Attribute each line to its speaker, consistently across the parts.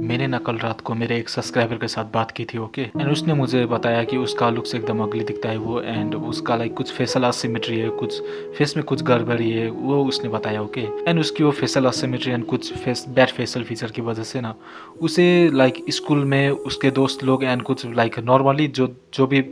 Speaker 1: मैंने ना कल रात को मेरे एक सब्सक्राइबर के साथ बात की थी, ओके। एंड उसने मुझे बताया कि उसका लुक्स एकदम अगली दिखता है वो, एंड उसका लाइक कुछ फेशियल असिमेट्री है, कुछ फेस में कुछ गड़बड़ी है, वो उसने बताया, ओके। एंड उसकी वो फेशियल असिमेट्री एंड कुछ बैड फेशियल फीचर की वजह से ना उसे लाइक स्कूल में उसके दोस्त लोग एंड कुछ लाइक नॉर्मली जो भी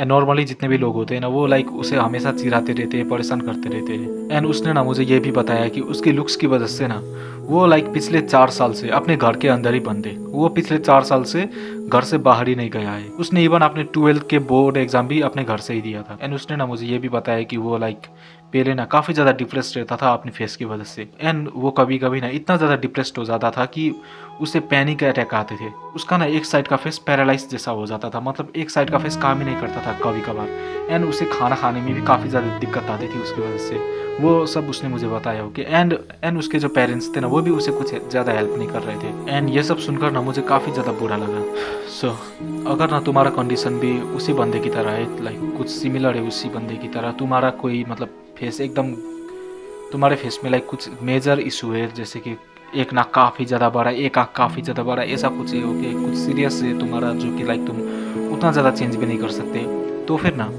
Speaker 1: नॉर्मली जितने भी लोग होते हैं ना, वो लाइक उसे हमेशा चिढ़ाते रहते हैं, परेशान करते रहते हैं। एंड उसने ना मुझे ये भी बताया कि उसकी लुक्स की वजह से ना वो लाइक पिछले 4 साल से अपने घर के अंदर ही बंद है। वो पिछले 4 साल से घर से बाहर ही नहीं गया है। उसने इवन अपने 12th के बोर्ड एग्जाम भी अपने घर से ही दिया था। एंड उसने ना मुझे ये भी बताया कि वो लाइक पहले ना काफ़ी ज़्यादा डिप्रेस्ड रहता था अपनी फेस की वजह से। एंड वो कभी कभी ना इतना ज़्यादा डिप्रेस्ड हो जाता था कि उसे पैनिक अटैक आते थे। उसका ना एक साइड का फेस पैरालाइज जैसा हो जाता था, मतलब एक साइड का फेस काम ही नहीं करता था कभी कभार। एंड उसे खाना खाने में भी काफ़ी ज़्यादा दिक्कत आती थी उसकी वजह से। वो सब उसने मुझे बताया, ओके। एंड उसके जो पेरेंट्स थे ना, वो भी उसे कुछ ज़्यादा हेल्प नहीं कर रहे थे। एंड ये सब सुनकर ना मुझे काफ़ी ज़्यादा बुरा लगा। सो अगर ना तुम्हारा कंडीशन भी उसी बंदे की तरह है, लाइक कुछ सिमिलर है उसी बंदे की तरह, तुम्हारा कोई मतलब फेस एकदम, तुम्हारे फेस में लाइक कुछ मेजर इशू है, जैसे कि एक नाक काफ़ी ज़्यादा बड़ा, एक आँख काफ़ी ज़्यादा बड़ा, ऐसा कुछ है, ओके। कुछ सीरियस है तुम्हारा, जो कि लाइक तुम उतना ज़्यादा चेंज भी नहीं कर सकते, तो फिर ना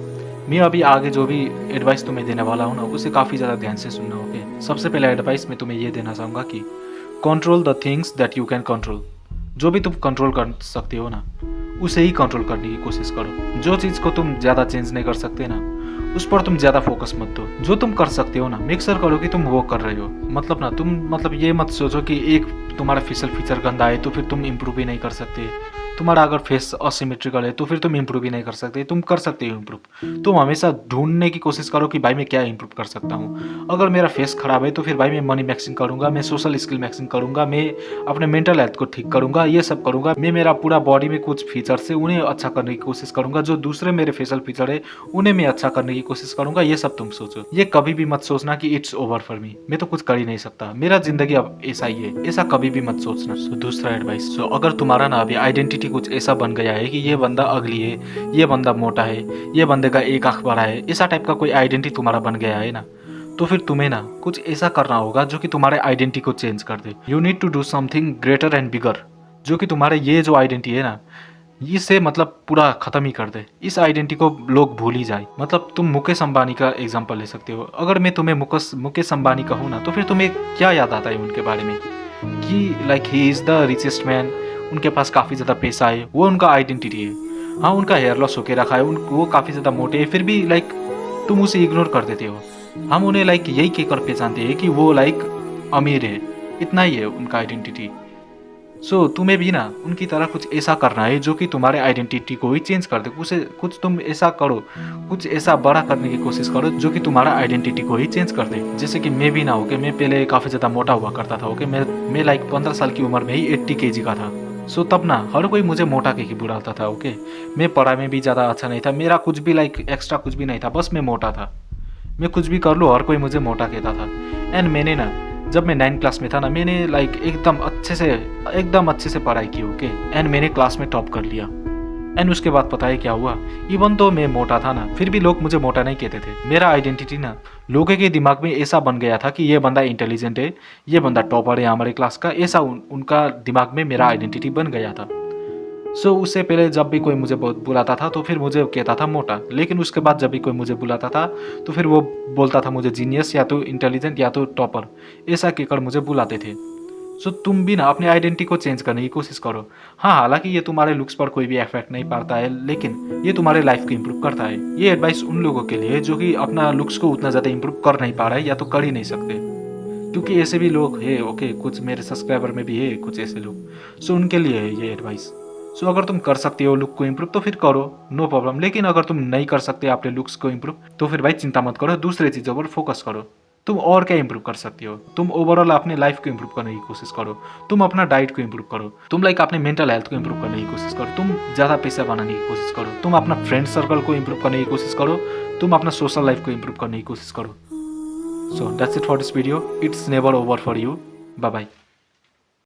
Speaker 1: मैं अभी आगे जो भी एडवाइस तुम्हें देने वाला हूँ ना, उसे काफ़ी ज़्यादा ध्यान से सुनना, ओके। सबसे पहला एडवाइस मैं तुम्हें ये देना चाहूँगा कि control the things that you can control. जो भी तुम कंट्रोल कर सकते हो ना, उसे ही कंट्रोल करने की कोशिश करो। जो चीज़ को तुम ज़्यादा चेंज नहीं कर सकते ना, उस पर तुम ज़्यादा फोकस मत दो। जो तुम कर सकते हो ना, मेक श्योर करो कि तुम वो कर रहे हो। मतलब ना तुम मतलब ये मत सोचो कि एक तुम्हारा फेशियल फीचर गंदा है तो फिर तुम इम्प्रूव ही नहीं कर सकते। तुम्हारा अगर फेस असिमेट्रिकल है तो फिर तुम इम्प्रूव ही नहीं कर सकते। तुम कर सकते हो इम्प्रूव। तुम हमेशा ढूंढने की कोशिश करो कि भाई मैं क्या इम्प्रूव कर सकता हूँ। अगर मेरा फेस खराब है तो फिर भाई मैं मनी मैक्सिंग करूँगा, मैं सोशल स्किल मैक्सिंग करूँगा, मैं अपने मेंटल हेल्थ को ठीक करूँगा, ये सब करूँगा। मैं मेरा पूरा बॉडी में कुछ फीचर्स है उन्हें अच्छा करने की कोशिश करूँगा, जो दूसरे मेरे फेशियल फीचर है उन्हें मैं अच्छा करने की कोशिश करूँगा। ये सब तुम सोचो। ये कभी भी मत सोचना कि इट्स ओवर फॉर मी, मैं तो कुछ कर ही नहीं सकता, मेरा जिंदगी अब ऐसा ही है, ऐसा कभी भी मत सोचना। दूसरा एडवाइस, अगर तुम्हारा ना अभी आइडेंटिटी कुछ ऐसा बन गया है कि ये बंदा अगली है, ये बंदा मोटा है, ये बंदे का एक आंख बड़ा है, ऐसा टाइप का कोई आइडेंटिटी तुम्हारा बन गया है ना, तो फिर तुम्हें ना कुछ ऐसा करना होगा जो कि तुम्हारे आइडेंटिटी को चेंज कर दे। You need to do something greater and bigger, जो कि तुम्हारे ये जो आइडेंटिटी है ना, इसे मतलब पूरा खत्म ही कर दे। इस आइडेंटिटी को लोग भूल ही जाए। मतलब तुम मुकेश अंबानी का एग्जांपल ले सकते हो। अगर मैं तुम्हें मुकेश अंबानी कहूँ ना, तो फिर तुम्हें क्या याद आता है उनके बारे में कि like he is the richest man, उनके पास काफ़ी ज़्यादा पैसा है, वो उनका आइडेंटिटी है। हाँ, उनका हेयर लॉस होके रखा है, वो काफ़ी ज़्यादा मोटे हैं, फिर भी लाइक तुम उसे इग्नोर कर देते हो। हम उन्हें लाइक यही कहकर पहचानते हैं कि वो लाइक अमीर है, इतना ही है उनका आइडेंटिटी। तुम्हें भी ना उनकी तरह कुछ ऐसा करना है जो कि तुम्हारे आइडेंटिटी को ही चेंज कर दे। कुछ तुम ऐसा करो, कुछ ऐसा बड़ा करने की कोशिश करो जो कि तुम्हारा आइडेंटिटी को ही चेंज कर दे। जैसे कि मैं भी ना, ओके, मैं पहले काफ़ी ज़्यादा मोटा हुआ करता था, ओके। मैं लाइक 15 साल की उम्र में ही 80 kg का था। तब ना हर कोई मुझे मोटा कह के बुलाता था, ओके। मैं पढ़ाई में भी ज़्यादा अच्छा नहीं था, मेरा कुछ भी लाइक एक्स्ट्रा कुछ भी नहीं था, बस मैं मोटा था। मैं कुछ भी कर लूँ हर कोई मुझे मोटा कहता था। एंड मैंने ना जब मैं 9th क्लास में था ना, मैंने लाइक एकदम अच्छे से पढ़ाई की, ओके। एंड मैंने क्लास में टॉप कर लिया। एंड उसके बाद पता है क्या हुआ, इवन तो मैं मोटा था ना, फिर भी लोग मुझे मोटा नहीं कहते थे। मेरा आइडेंटिटी ना लोगों के दिमाग में ऐसा बन गया था कि ये बंदा इंटेलिजेंट है, ये बंदा टॉपर है हमारे क्लास का, ऐसा उनका दिमाग में मेरा आइडेंटिटी बन गया था। उससे पहले जब भी कोई मुझे बुलाता था तो फिर मुझे कहता था मोटा, लेकिन उसके बाद जब भी कोई मुझे बुलाता था तो फिर वो बोलता था मुझे जीनियस, या तो इंटेलिजेंट या तो टॉपर, ऐसा कहकर मुझे बुलाते थे। तुम भी ना अपने आइडेंटिटी को चेंज करने की कोशिश करो। हाँ, हालांकि ये तुम्हारे लुक्स पर कोई भी इफेक्ट नहीं पड़ता है, लेकिन ये तुम्हारे लाइफ को इम्प्रूव करता है। ये एडवाइस उन लोगों के लिए जो कि अपना लुक्स को उतना ज़्यादा इम्प्रूव कर नहीं पा रहे या तो कर ही नहीं सकते, क्योंकि ऐसे भी लोग हैं, ओके। कुछ मेरे सब्सक्राइबर में भी है कुछ ऐसे लोग। उनके लिए है ये एडवाइस। अगर तुम कर सकते हो लुक को इम्प्रूव तो फिर करो, नो प्रॉब्लम। लेकिन अगर तुम नहीं कर सकते अपने लुक्स को इम्प्रूव, तो फिर भाई चिंता मत करो, दूसरे चीज़ों पर फोकस करो। तुम और क्या इम्प्रूव कर सकते हो? तुम ओवरऑल अपने लाइफ को इम्प्रूव करने की कोशिश करो, तुम अपना डाइट को इम्प्रूव करो, तुम लाइक अपने मेंटल हेल्थ को इम्प्रूव करने की कोशिश करो, तुम ज़्यादा पैसा बनाने की कोशिश करो, तुम अपना फ्रेंड सर्कल को इम्प्रूव करने की कोशिश करो, तुम अपना सोशल लाइफ को इम्प्रूव करने की कोशिश करो। That's it for this video. It's never over for you. Bye bye.